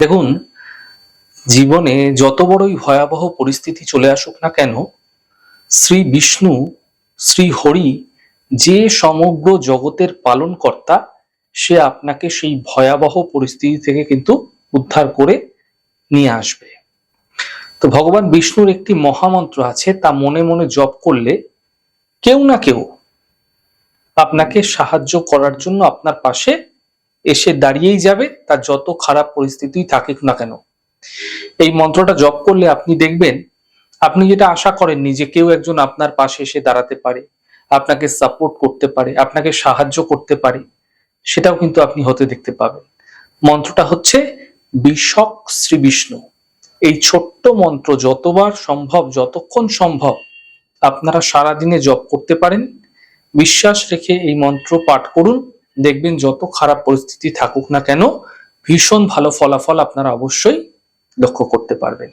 দেখুন, জীবনে যত বড়ই ভয়াবহ পরিস্থিতি চলে আসুক না কেন, শ্রী বিষ্ণু, শ্রী হরি যে সমগ্র জগতের পালনকর্তা, সে আপনাকে সেই ভয়াবহ পরিস্থিতি থেকে কিন্তু উদ্ধার করে নিয়ে আসবে। তো ভগবান বিষ্ণুর একটি মহামন্ত্র আছে, তা মনে মনে জপ করলে কেউ না কেউ আপনাকে সাহায্য করার জন্য আপনার পাশে এসে দাঁড়িয়েই যাবে, তার যত খারাপ পরিস্থিতি থাকুক না কেন। এই মন্ত্রটা জপ করলে আপনি দেখবেন, আপনি যেটা আশা করেননি যে কেউ একজন আপনার পাশে এসে দাঁড়াতে পারে, আপনাকে সাপোর্ট করতে পারে, আপনাকে সাহায্য করতে পারে, সেটাও কিন্তু আপনি হতে দেখতে পাবেন। মন্ত্রটা হচ্ছে বিশক শ্রী বিষ্ণু। এই ছোট্ট মন্ত্র যতবার সম্ভব, যতক্ষণ সম্ভব আপনারা সারাদিনে জপ করতে পারেন। বিশ্বাস রেখে এই মন্ত্র পাঠ করুন, দেখবেন যত খারাপ পরিস্থিতি থাকুক না কেন ভীষণ ভালো ফলাফল আপনারা অবশ্যই লক্ষ্য করতে পারবেন।